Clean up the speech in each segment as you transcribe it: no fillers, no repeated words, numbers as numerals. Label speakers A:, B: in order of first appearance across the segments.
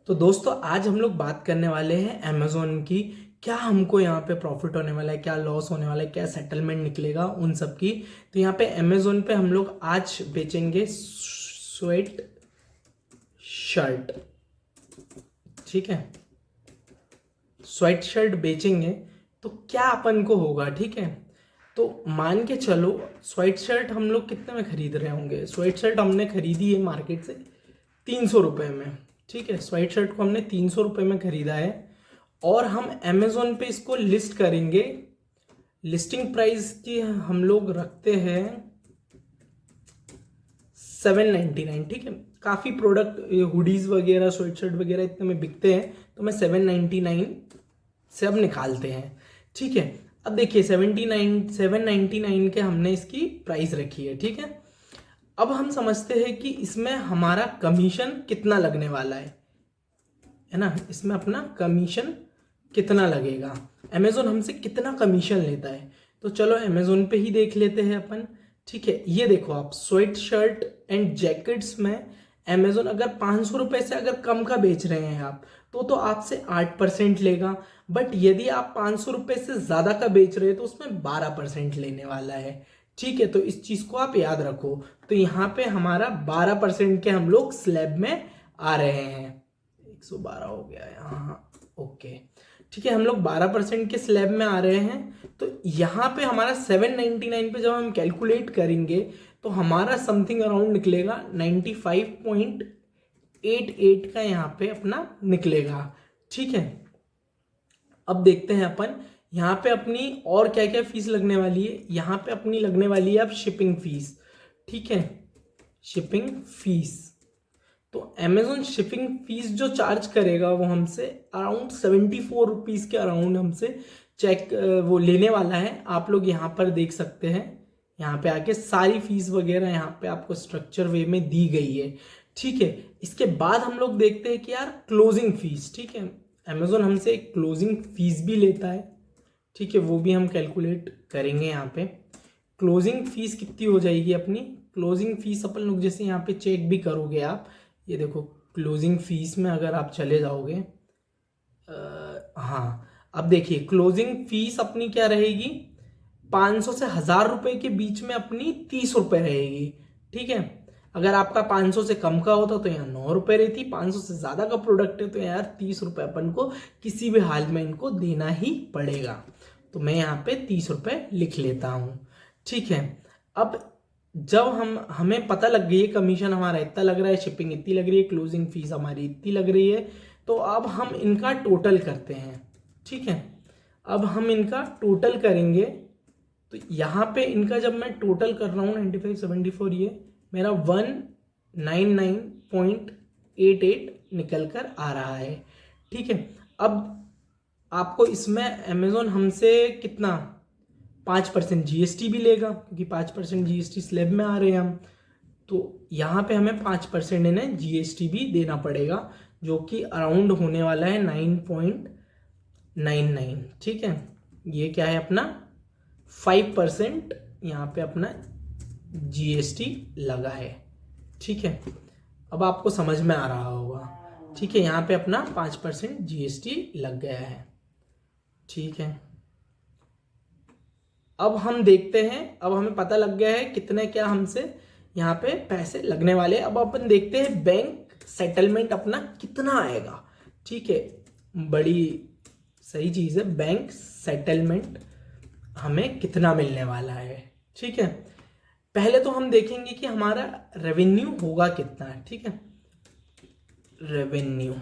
A: तो दोस्तों आज हम लोग बात करने वाले हैं अमेजोन की। क्या हमको यहाँ पे प्रॉफिट होने वाला है, क्या लॉस होने वाला है, क्या सेटलमेंट निकलेगा उन सब की। तो यहाँ पे अमेजोन पे हम लोग आज बेचेंगे स्वेट शर्ट। ठीक है, स्वेट शर्ट बेचेंगे तो क्या अपन को होगा। ठीक है, तो मान के चलो स्वेट शर्ट हम लोग कितने में खरीद रहे होंगे। स्वेट शर्ट हमने खरीदी है मार्केट से 300 रुपये में। ठीक है, स्वेट शर्ट को हमने 300 रुपये में खरीदा है और हम अमेजोन पे इसको लिस्ट करेंगे। लिस्टिंग प्राइस की हम लोग रखते हैं 799। ठीक है, काफ़ी प्रोडक्ट हुडीज वगैरह स्वेट शर्ट वगैरह इतने में बिकते हैं तो मैं 799 से अब निकालते हैं। ठीक है, अब देखिए 799 के हमने इसकी प्राइस रखी है। ठीक है, अब हम समझते हैं कि इसमें हमारा कमीशन कितना लगने वाला है ना। इसमें अपना कमीशन कितना लगेगा, अमेजोन हमसे कितना कमीशन लेता है। तो चलो अमेजोन पे ही देख लेते हैं अपन। ठीक है, ये देखो आप स्वेट शर्ट एंड जैकेट्स में अमेजोन अगर 500 रुपये से अगर कम का बेच रहे हैं आप तो आपसे 8% लेगा। बट यदि आप 500 रुपये से ज़्यादा का बेच रहे हैं तो उसमें 12% लेने वाला है। ठीक है, तो इस चीज़ को आप याद रखो। तो यहाँ पे हमारा 12% के हम लोग स्लैब में आ रहे हैं। 112 हो गया यहाँ, ओके। ठीक है, हम लोग 12% के स्लैब में आ रहे हैं। तो यहाँ पे हमारा 799 पे जब हम कैलकुलेट करेंगे तो हमारा समथिंग अराउंड निकलेगा 95.88 का यहाँ पे अपना निकलेगा। ठीक है, अब देखते हैं अपन यहाँ पे अपनी और क्या क्या फीस लगने वाली है। यहाँ पे अपनी लगने वाली है अब शिपिंग फीस। ठीक है, शिपिंग फीस तो अमेजोन शिपिंग फीस जो चार्ज करेगा वो हमसे अराउंड 74 रुपीज़ के अराउंड हमसे चेक वो लेने वाला है। आप लोग यहाँ पर देख सकते हैं, यहाँ पे आके सारी फीस वगैरह यहाँ पे आपको स्ट्रक्चर वे में दी गई है। ठीक है, इसके बाद हम लोग देखते हैं कि यार क्लोजिंग फीस। ठीक है, अमेजोन हमसे एक क्लोजिंग फीस भी लेता है। ठीक है, वो भी हम कैलकुलेट करेंगे। यहाँ पे क्लोजिंग फीस कितनी हो जाएगी अपनी। क्लोजिंग फीस अपन लोग जैसे यहाँ पे चेक भी करोगे आप, ये देखो क्लोजिंग फीस में अगर आप चले जाओगे हाँ, अब देखिए क्लोजिंग फीस अपनी क्या रहेगी, 500 से 1000 रुपये के बीच में अपनी 30 रुपये रहेगी। ठीक है, अगर आपका 500 से कम का होता तो यहाँ 9 रुपये रहती। 500 से ज़्यादा का प्रोडक्ट है तो यार 30 रुपये अपन को किसी भी हाल में इनको देना ही पड़ेगा। तो मैं यहाँ पे 30 रुपये लिख लेता हूँ। ठीक है, अब जब हमें पता लग गई है कमीशन हमारा इतना लग रहा है, शिपिंग इतनी लग रही है, क्लोजिंग फीस हमारी इतनी लग रही है, तो अब हम इनका टोटल करते हैं। ठीक है, अब हम इनका टोटल करेंगे तो यहाँ पे इनका जब मैं टोटल कर रहा हूँ 9574, ये मेरा 199.88 निकल कर आ रहा है। ठीक है, अब आपको इसमें अमेजोन हमसे कितना 5% जीएसटी भी लेगा, क्योंकि 5% जीएसटी स्लैब में आ रहे हैं हम। तो यहाँ पे हमें 5% इन्हें जीएसटी भी देना पड़ेगा, जो कि अराउंड होने वाला है 9.99। ठीक है, ये क्या है अपना 5% यहाँ पे अपना जीएसटी लगा है। ठीक है, अब आपको समझ में आ रहा होगा। ठीक है, यहाँ पे अपना 5% जीएसटी लग गया है। ठीक है, अब हम देखते हैं, अब हमें पता लग गया है कितने क्या हमसे यहाँ पे पैसे लगने वाले हैं। अब अपन देखते हैं बैंक सेटलमेंट अपना कितना आएगा। ठीक है, बड़ी सही चीज़ है, बैंक सेटलमेंट हमें कितना मिलने वाला है। ठीक है, पहले तो हम देखेंगे कि हमारा रेवेन्यू होगा कितना है। ठीक है, रेवेन्यू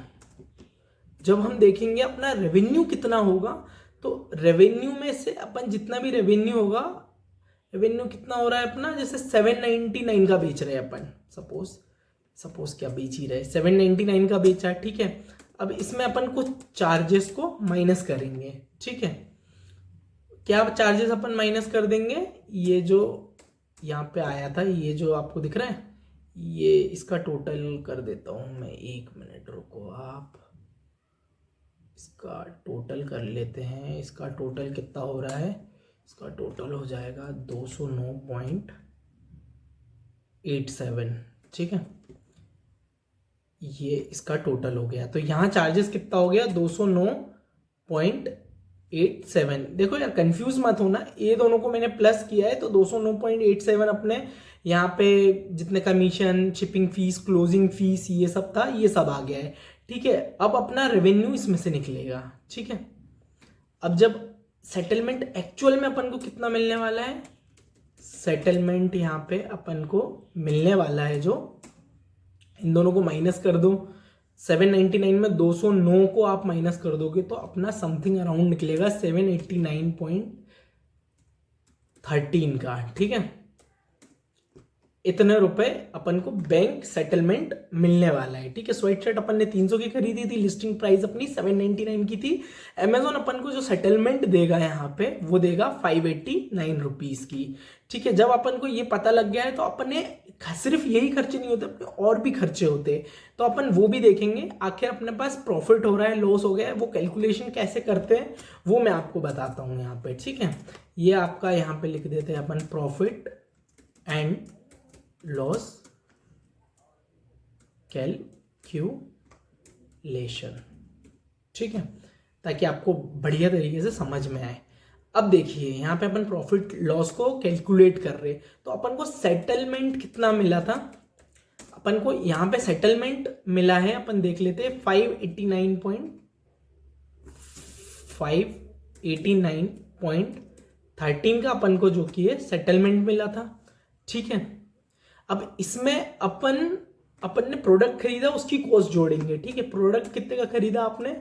A: जब हम देखेंगे अपना रेवेन्यू कितना होगा, तो रेवेन्यू में से अपन जितना भी रेवेन्यू होगा, रेवेन्यू कितना हो रहा है अपना, जैसे 799 का बेच रहे हैं अपन, सपोज क्या बेच ही रहे 799 का बेचा। ठीक है, अब इसमें अपन कुछ चार्जेस को माइनस करेंगे। ठीक है, क्या चार्जेस अपन माइनस कर देंगे, ये जो यहाँ पे आया था, ये जो आपको दिख रहा है, ये इसका टोटल कर देता हूँ मैं, 1 मिनट रुको आप, इसका टोटल कर लेते हैं। इसका टोटल कितना हो रहा है, इसका टोटल हो जाएगा 209.87। ठीक है, ये इसका टोटल हो गया। तो यहाँ चार्जेस कितना हो गया, 209.87। देखो यार कंफ्यूज मत होना, ये दोनों को मैंने प्लस किया है तो 209.87 अपने यहाँ पे जितने commission, shipping fees, closing fees, ये सब था, ये सब आ गया है। ठीक है, अब अपना रेवेन्यू इसमें से निकलेगा। ठीक है, अब जब सेटलमेंट एक्चुअल में अपन को कितना मिलने वाला है, सेटलमेंट यहाँ पे अपन को मिलने वाला है, जो इन दोनोों को माइनस कर दो, 799 में 209 को आप माइनस कर दोगे तो अपना समथिंग अराउंड निकलेगा 789.13 का। ठीक है, इतने रुपए अपन को बैंक सेटलमेंट मिलने वाला है। ठीक है, स्वेट शर्ट अपन ने 300 की खरीदी थी, लिस्टिंग प्राइस अपनी 799 की थी। अमेजोन अपन को जो सेटलमेंट देगा यहाँ पे वो देगा 589 रुपीज की। ठीक है, जब अपन को ये पता लग गया है तो अपन ने सिर्फ यही खर्चे नहीं होते, अपने और भी खर्चे होते, तो अपन वो भी देखेंगे। आखिर अपने पास प्रॉफिट हो रहा है, लॉस हो गया है, वो कैलकुलेशन कैसे करते हैं वो मैं आपको बताता हूँ यहाँ पे। ठीक है, ये आपका यहाँ पे लिख देते हैं अपन, प्रॉफिट एंड लॉस कैलकुलेशन। ठीक है, ताकि आपको बढ़िया तरीके से समझ में आए। अब देखिए यहाँ पे अपन प्रॉफिट लॉस को कैलकुलेट कर रहे, तो अपन को सेटलमेंट कितना मिला था, अपन को यहाँ पे सेटलमेंट मिला है, अपन देख लेते हैं 589.13 का अपन को जो कि है सेटलमेंट मिला था। ठीक है, अब इसमें अपन ने प्रोडक्ट खरीदा, उसकी कॉस्ट जोड़ेंगे। ठीक है, प्रोडक्ट कितने का खरीदा आपने,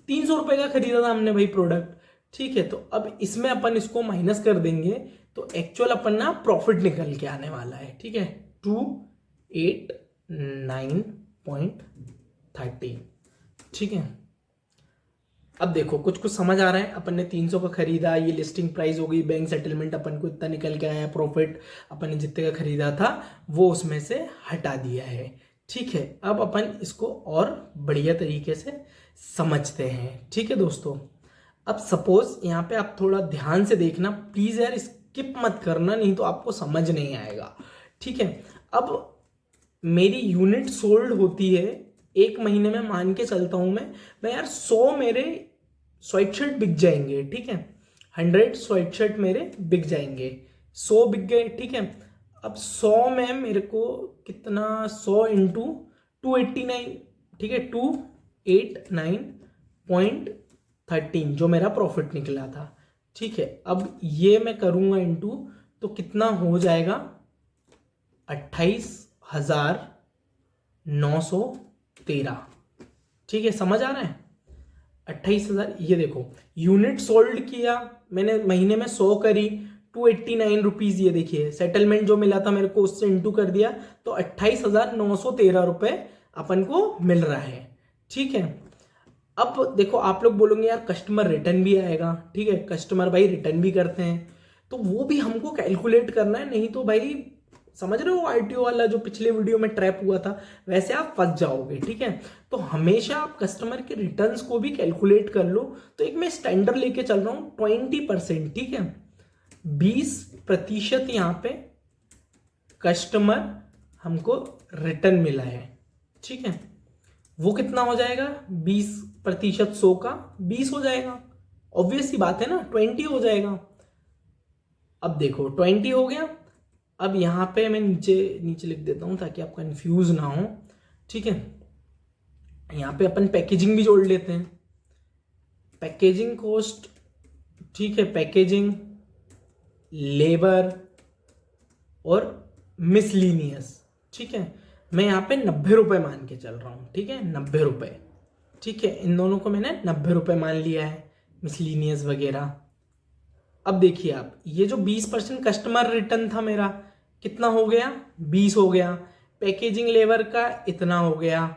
A: 300 रुपए का खरीदा था हमने भाई प्रोडक्ट। ठीक है, तो अब इसमें अपन इसको माइनस कर देंगे तो एक्चुअल अपन ना प्रॉफिट निकल के आने वाला है। ठीक है, 289.13। ठीक है, अब देखो कुछ कुछ समझ आ रहा है। अपन ने 300 का खरीदा, ये लिस्टिंग प्राइस हो गई, बैंक सेटलमेंट अपन को इतना निकल के आया, प्रॉफिट अपन ने जितने का खरीदा था वो उसमें से हटा दिया है। ठीक है, अब अपन इसको और बढ़िया तरीके से समझते हैं। ठीक है दोस्तों, अब सपोज यहाँ पे आप थोड़ा ध्यान से देखना प्लीज यार, स्किप मत करना नहीं तो आपको समझ नहीं आएगा। ठीक है, अब मेरी यूनिट सोल्ड होती है एक महीने में, मान के चलता हूं मैं यार 100 मेरे स्वेटशर्ट बिक जाएंगे। ठीक है, 100 स्वेटशर्ट मेरे बिक जाएंगे, 100 बिक गए। ठीक है, अब 100 में मेरे को कितना, 100 इंटू 289, ठीक है, 289.13 जो मेरा प्रॉफिट निकला था। ठीक है, अब ये मैं करूंगा इंटू, तो कितना हो जाएगा, 28,913। ठीक है, समझ आ रहा है, 28,000। ये देखो यूनिट सोल्ड किया मैंने, महीने में 100 करी, 289 रुपीज, ये देखिए सेटलमेंट जो मिला था मेरे को उससे इंटू कर दिया तो 28,913 रुपए अपन को मिल रहा है। ठीक है, अब देखो आप लोग बोलोगे यार कस्टमर रिटर्न भी आएगा। ठीक है, कस्टमर भाई रिटर्न भी करते हैं, तो वो भी हमको कैलकुलेट करना है, नहीं तो भाई समझ रहे हो आरटीओ वाला जो पिछले वीडियो में ट्रैप हुआ था, वैसे आप फंस जाओगे। ठीक है, तो हमेशा आप कस्टमर के रिटर्न्स को भी कैलकुलेट कर लो। तो एक मैं स्टैंडर्ड लेके चल रहा हूं 20%। ठीक है, 20% यहाँ पे कस्टमर हमको रिटर्न मिला है। ठीक है, वो कितना हो जाएगा, 20% 100 का 20 हो जाएगा, ऑब्वियस सी बात है ना, 20 हो जाएगा। अब देखो 20 हो गया, अब यहाँ पे मैं नीचे नीचे लिख देता हूँ ताकि आप कंफ्यूज ना हो। ठीक है, यहाँ पे अपन पैकेजिंग भी जोड़ लेते हैं, पैकेजिंग कॉस्ट। ठीक है, पैकेजिंग, लेबर और मिसलीनियस। ठीक है, मैं यहाँ पे 90 रुपये मान के चल रहा हूँ। ठीक है, 90 रुपये। ठीक है, इन दोनों को मैंने 90 रुपये मान लिया है, मिसलीनियस वगैरह। अब देखिए आप, ये जो 20% कस्टमर रिटर्न था मेरा, कितना हो गया, 20 हो गया, पैकेजिंग लेबर का इतना हो गया।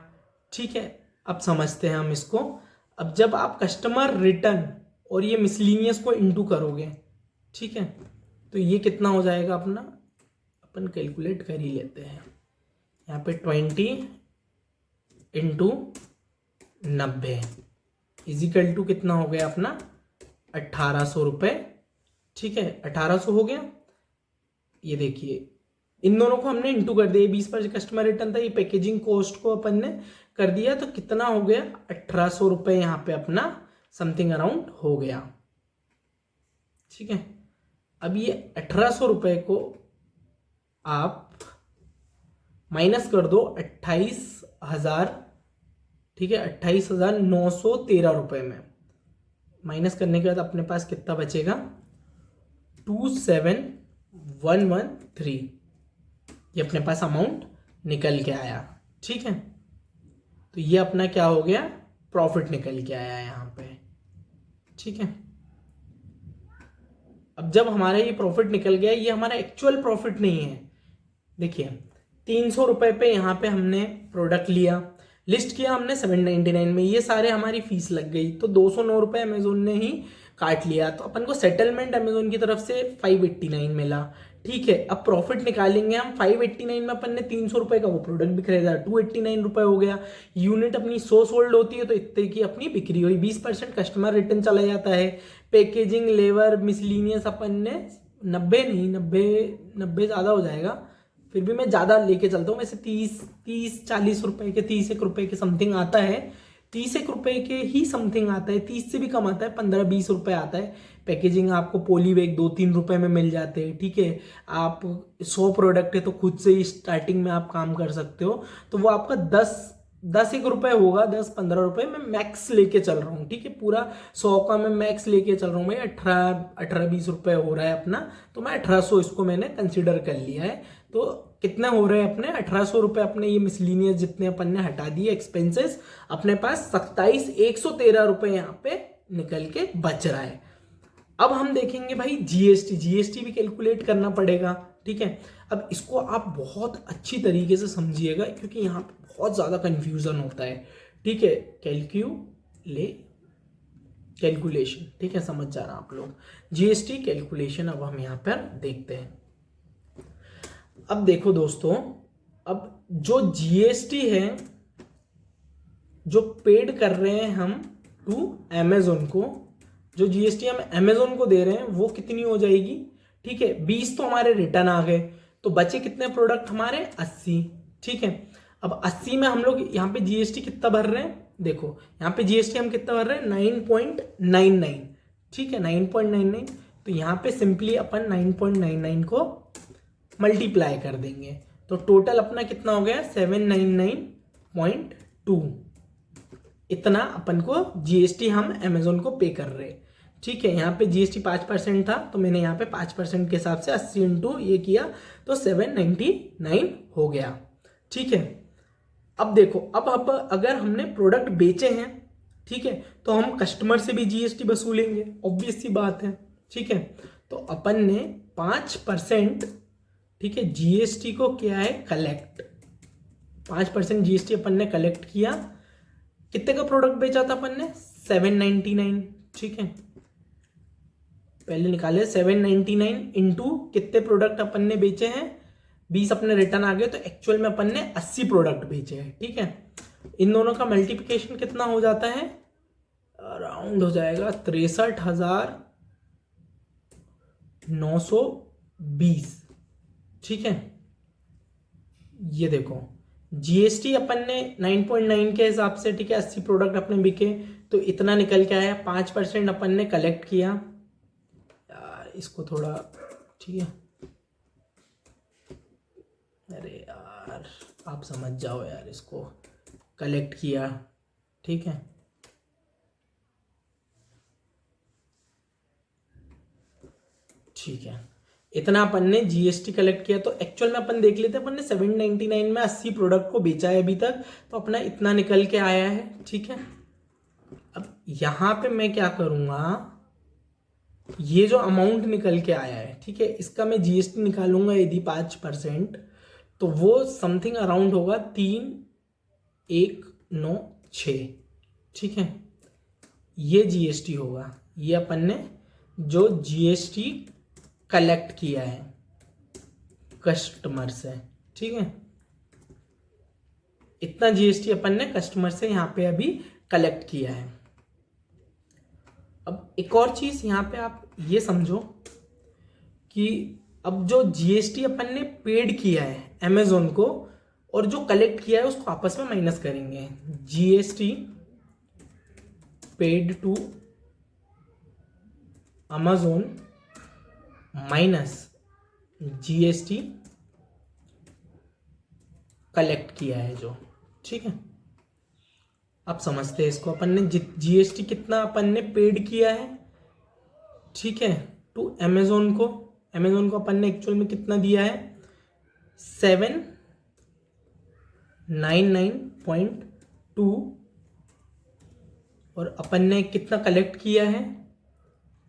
A: ठीक है, अब समझते हैं हम इसको। अब जब आप कस्टमर रिटर्न और ये मिसलीनियस को इंटू करोगे, ठीक है, तो ये कितना हो जाएगा अपना, अपन कैलकुलेट कर ही लेते हैं। यहाँ पे 20 इंटू 90 इजिकल टू कितना हो गया अपना, 1800 रुपये। ठीक है, 1800 हो गया। ये देखिए इन दोनों को हमने इंटू कर दिया, 20% कस्टमर रिटर्न था, ये पैकेजिंग कॉस्ट को अपन ने कर दिया तो कितना हो गया, 1800 रुपये यहाँ पे अपना समथिंग अराउंड हो गया। ठीक है, अब ये 1800 रुपये को आप माइनस कर दो 28,000, ठीक है, 28,913 रुपये में माइनस करने के बाद अपने पास कितना बचेगा, 27,113, ये अपने पास अमाउंट निकल के आया। ठीक है, तो ये अपना क्या हो गया, प्रॉफिट निकल के आया यहाँ पे। ठीक है, अब जब हमारा ये प्रॉफिट निकल गया, ये हमारा एक्चुअल प्रॉफिट नहीं है। देखिए 300 रुपये पे यहाँ पे हमने प्रोडक्ट लिया, लिस्ट किया हमने 799 में, ये सारे हमारी फीस लग गई, तो 209 रुपये अमेजोन ने ही काट लिया, तो अपन को सेटलमेंट अमेजोन की तरफ से 589 मिला। ठीक है, अब प्रॉफिट निकालेंगे हम, 589 में अपन ने 300 रुपये का वो प्रोडक्ट भी खरीदा, 289 रुपये हो गया। यूनिट अपनी 100 सोल्ड होती है तो इतने की अपनी बिक्री हुई, 20% कस्टमर रिटर्न चला जाता है। पैकेजिंग, लेबर, मिसलीनियस अपन ने 90 ज़्यादा हो जाएगा, फिर भी मैं ज़्यादा लेके चलता हूँ, वैसे 30-40 रुपए के, 31 रुपए के समथिंग आता है, 31 रुपए के ही समथिंग आता है, 30 से भी कम आता है, 15-20 रुपए आता है। पैकेजिंग आपको पोली बैग 2-3 रुपए में मिल जाते हैं। ठीक है, आप 100 प्रोडक्ट है तो खुद से ही स्टार्टिंग में आप काम कर सकते हो, तो वो आपका 10-1 रुपये होगा, 10-15 रुपये मैं मैक्स लेके चल रहा हूँ। ठीक है, पूरा 100 का मैं मैक्स लेके चल रहा हूँ, भाई 18-20 रुपये हो रहा है अपना, तो मैं 1800 इसको मैंने कंसिडर कर लिया है। तो कितने हो रहे हैं अपने 1800 रुपये, अपने ये मिसलीनियस जितने अपन ने हटा दिए एक्सपेंसेस, अपने पास 27,113 रुपये यहाँ पे निकल के बच रहा है। अब हम देखेंगे भाई जीएसटी भी कैलकुलेट करना पड़ेगा। ठीक है, अब इसको आप बहुत अच्छी तरीके से समझिएगा क्योंकि यहाँ पे बहुत ज़्यादा कंफ्यूजन होता है। ठीक है, कैलकुलेशन, ठीक है, समझ जा रहा आप लोग, जीएसटी कैलकुलेशन अब हम यहाँ पर देखते हैं। अब देखो दोस्तों, अब जो जीएसटी है जो पेड कर रहे हैं हम टू अमेजोन को, जो जीएसटी हम अमेजोन को दे रहे हैं वो कितनी हो जाएगी। ठीक है, 20 तो हमारे रिटर्न आ गए, तो बचे कितने प्रोडक्ट हमारे, 80। ठीक है, अब 80 में हम लोग यहाँ पे जीएसटी कितना भर रहे हैं, देखो यहाँ पे जीएसटी हम कितना भर रहे हैं, 9.99। ठीक है, 9.99, तो यहाँ पे सिंपली अपन 9.99 को मल्टीप्लाई कर देंगे, तो टोटल अपना कितना हो गया, 799.2। इतना अपन को जीएसटी हम अमेजोन को पे कर रहे हैं। ठीक है, यहाँ पे जीएसटी 5% था, तो मैंने यहाँ पे 5% के हिसाब से 80 इंटू ये किया तो 799 हो गया। ठीक है, अब देखो, अब अगर हमने प्रोडक्ट बेचे हैं, ठीक है, तो हम कस्टमर से भी जीएसटी वसूलेंगे, ऑब्वियस सी बात है। ठीक है, तो अपन ने 5%, ठीक है, जीएसटी को किया है कलेक्ट, 5% जीएसटी अपन ने कलेक्ट किया। कितने का प्रोडक्ट बेचा था अपन ने, 799। ठीक है, पहले निकाले 799 इंटू कितने प्रोडक्ट अपन ने बेचे हैं, 20 अपने रिटर्न आ गए, तो एक्चुअल में अपन ने 80 प्रोडक्ट बेचे हैं। ठीक है, इन दोनों का मल्टीप्लिकेशन कितना हो जाता है, अराउंड हो जाएगा 63,920। ठीक है, ये देखो जीएसटी अपन ने 9.9 के हिसाब से, ठीक है, 80 प्रोडक्ट अपने बिके तो इतना निकल के आया। 5% अपन ने कलेक्ट किया, यार इसको थोड़ा, ठीक है, अरे यार आप समझ जाओ यार, इसको कलेक्ट किया। ठीक है, ठीक है, इतना अपन ने जीएसटी कलेक्ट किया, तो एक्चुअल में अपन देख लेते हैं, अपन ने 799 में 80 प्रोडक्ट को बेचा है अभी तक, तो अपना इतना निकल के आया है। ठीक है, अब यहाँ पे मैं क्या करूँगा, ये जो अमाउंट निकल के आया है, ठीक है, इसका मैं जीएसटी निकालूंगा यदि 5%, तो वो समथिंग अराउंड होगा 3,196। ठीक है, ये जीएसटी होगा, ये अपन ने जो जीएसटी कलेक्ट किया है कस्टमर से। ठीक है, इतना जीएसटी अपन ने कस्टमर से यहाँ पे अभी कलेक्ट किया है। अब एक और चीज यहाँ पे आप ये समझो कि अब जो जीएसटी अपन ने पेड किया है अमेजोन को, और जो कलेक्ट किया है उसको आपस में माइनस करेंगे। GST paid to Amazon minus GST collect किया है जो, ठीक है। आप समझते हैं इसको, अपन ने GST कितना अपन ने पेड किया है, ठीक है, टू अमेज़न को अपन ने एक्चुअल में कितना दिया है 799.2 और अपन ने कितना कलेक्ट किया है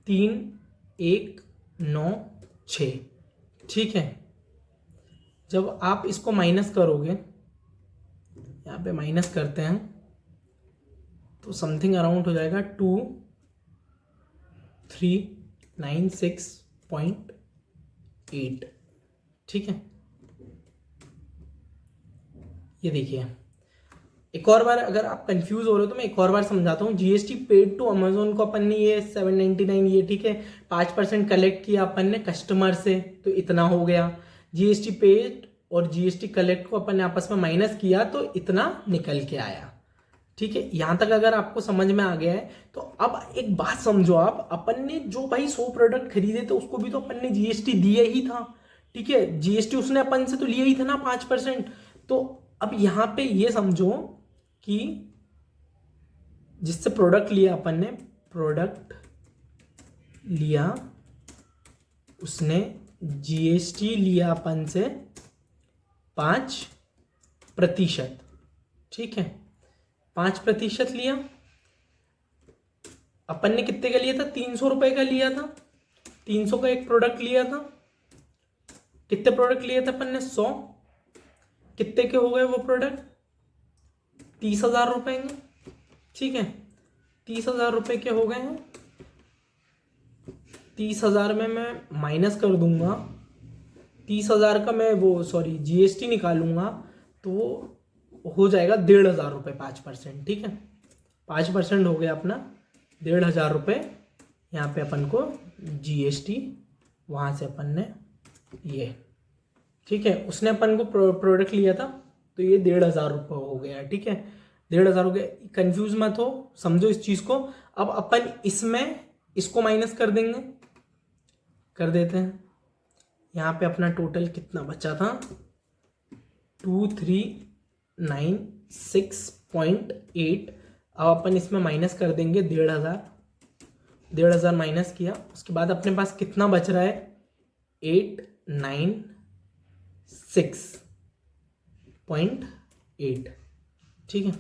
A: 3196, ठीक है। जब आप इसको माइनस करोगे, यहाँ पे माइनस करते हैं तो समथिंग अराउंड हो जाएगा 2396.8, ठीक है। ये देखिए, एक और बार अगर आप कंफ्यूज हो रहे हो तो मैं एक और बार समझाता हूँ। GST पेड टू अमेज़न को अपन ने ये 799 ये, ठीक है, 5% कलेक्ट किया अपन ने कस्टमर से तो इतना हो गया। GST पेड और GST कलेक्ट को अपन ने आपस में माइनस किया तो इतना निकल के आया, ठीक है। यहाँ तक अगर आपको समझ में आ गया है तो अब एक बात समझो आप, अपन ने जो भाई 100 प्रोडक्ट खरीदे थे उसको भी तो अपन ने GST दिया ही था, ठीक है। GST उसने अपन से तो लिया ही था ना 5%। तो अब यहाँ पे ये समझो कि जिससे प्रोडक्ट लिया अपन ने, प्रोडक्ट लिया उसने GST लिया अपन से 5%, ठीक है, 5% लिया। अपन ने कितने का लिया था 300 रुपए का लिया था, 300 का एक प्रोडक्ट लिया था। कितने प्रोडक्ट लिए थे अपन ने 100, कितने के हो गए वो प्रोडक्ट 30,000 रुपए के, ठीक है, 30,000 रुपए के हो गए हैं। 30,000 में मैं माइनस कर दूंगा, 30,000 का मैं वो GST निकालूंगा तो हो जाएगा 1,500 रुपये 5%, ठीक है। 5% हो गया अपना 1,500 रुपये। यहाँ पे अपन को GST वहाँ से अपन ने ये, ठीक है, उसने अपन को प्रोडक्ट लिया था तो ये 1,500 रुपये हो गया, ठीक है, 1,500 हो गया। कंफ्यूज मत हो, समझो इस चीज़ को। अब अपन इसमें इसको माइनस कर देंगे, कर देते हैं। यहाँ पे अपना टोटल कितना बचा था 2396.8। अब अपन इसमें माइनस कर देंगे 1,500 माइनस किया, उसके बाद अपने पास कितना बच रहा है 896.8, ठीक है।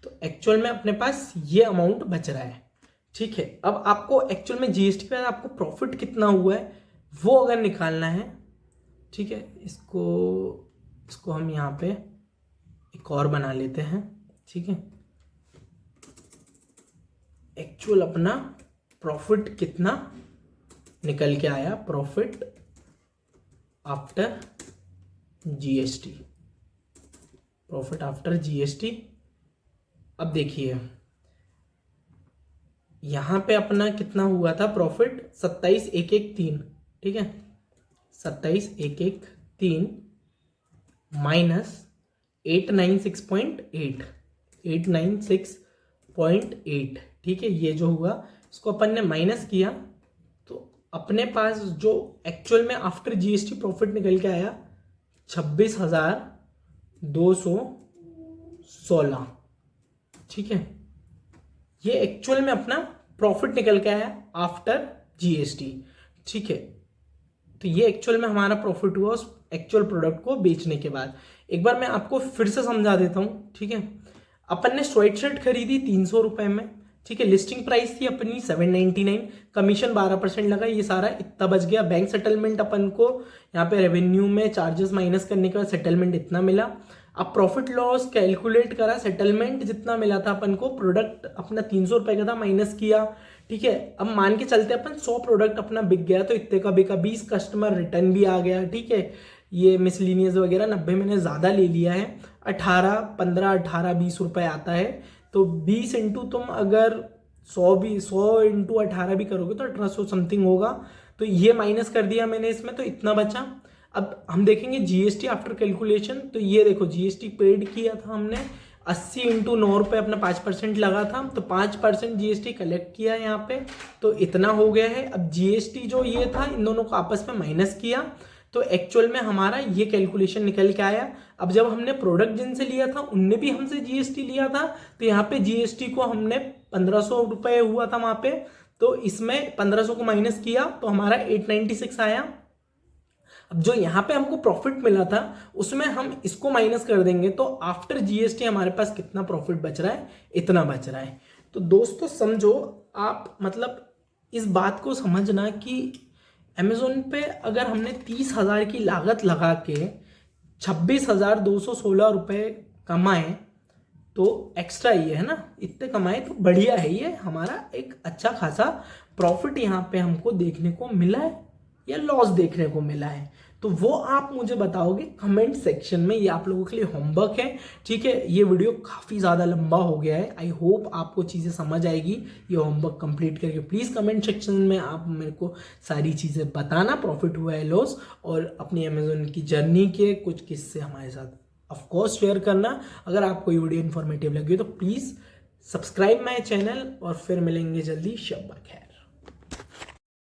A: तो एक्चुअल में अपने पास ये अमाउंट बच रहा है, ठीक है। अब आपको एक्चुअल में GST पे आपको प्रॉफिट कितना हुआ है वो अगर निकालना है, ठीक है, इसको हम यहाँ पे एक और बना लेते हैं, ठीक है। एक्चुअल अपना प्रॉफिट कितना निकल के आया, profit after GST, profit after GST। अब देखिए यहाँ पे अपना कितना हुआ था प्रॉफिट 27,113, ठीक है, 27,113 माइनस 896.8, 896.8, ठीक है। ये जो हुआ इसको अपन ने माइनस किया तो अपने पास जो एक्चुअल में आफ्टर GST प्रॉफिट निकल के आया 26,216, ठीक है। ये एक्चुअल में अपना प्रॉफिट निकल के आया आफ्टर GST, ठीक है। तो ये एक्चुअल में हमारा प्रॉफिट हुआ उस एक्चुअल प्रोडक्ट को बेचने के बाद। एक बार मैं आपको फिर से समझा देता हूँ, ठीक है। अपन ने स्वेटशर्ट खरीदी 300 रुपए में, ठीक है, लिस्टिंग प्राइस थी अपनी 799, कमीशन 12% लगा, ये सारा इतना बच गया। बैंक सेटलमेंट अपन को यहाँ पे रेवेन्यू में चार्जेस माइनस करने के बाद सेटलमेंट इतना मिला। अब प्रॉफिट लॉस कैलकुलेट करा, सेटलमेंट जितना मिला था अपन को, प्रोडक्ट अपना 300 रुपए का था, माइनस किया, ठीक है। अब मान के चलते अपन 100 प्रोडक्ट अपना बिक गया तो इतने का बिका, 20 कस्टमर रिटर्न भी आ गया, ठीक है। ये मिसलिनियस वगैरह 90 मैंने ज़्यादा ले लिया है, 18 रुपए आता है। तो 20 इंटू तुम अगर 100 इंटू 18 भी करोगे तो 1800 समथिंग होगा। तो ये माइनस कर दिया मैंने इसमें, तो इतना बचा। अब हम देखेंगे जीएसटी आफ्टर कैलकुलेशन। तो ये देखो जीएसटी पेड किया था हमने 80 इंटू 9 रुपये अपना 5% लगा था, तो 5% जीएसटी कलेक्ट किया यहाँ पे, तो इतना हो गया है। अब जीएसटी जो ये था इन दोनों को आपस में माइनस किया, तो एक्चुअल में हमारा ये कैलकुलेशन निकल के आया। अब जब हमने प्रोडक्ट जिनसे लिया था उनने भी हमसे जीएसटी लिया था, तो यहाँ पे जीएसटी को हमने 1500 रुपये हुआ था वहाँ पे, तो इसमें 1500 को माइनस किया तो हमारा 896 आया। अब जो यहाँ पे हमको प्रॉफिट मिला था उसमें हम इसको माइनस कर देंगे, तो आफ्टर जीएसटी हमारे पास कितना प्रॉफिट बच रहा है, इतना बच रहा है। तो दोस्तों समझो आप, मतलब इस बात को समझना कि अमेज़ोन पे अगर हमने 30,000 की लागत लगा के 26,216 रुपये कमाए तो एक्स्ट्रा ये है ना, इतने कमाए तो बढ़िया है, ये हमारा एक अच्छा खासा प्रॉफिट यहाँ पे हमको देखने को मिला है या लॉस देखने को मिला है। तो वो आप मुझे बताओगे कमेंट सेक्शन में, ये आप लोगों के लिए होमवर्क है, ठीक है। ये वीडियो काफ़ी ज़्यादा लंबा हो गया है, आई होप आपको चीज़ें समझ आएगी ये होमवर्क कंप्लीट करके। प्लीज़ कमेंट सेक्शन में आप मेरे को सारी चीज़ें बताना, प्रॉफिट हुआ है लॉस, और अपनी अमेज़ोन की जर्नी के कुछ किस्से हमारे साथ ऑफकोर्स शेयर करना। अगर आपको ये वीडियो इन्फॉर्मेटिव लगी तो प्लीज़ सब्सक्राइब माई चैनल, और फिर मिलेंगे जल्दी। शब्बा खैर।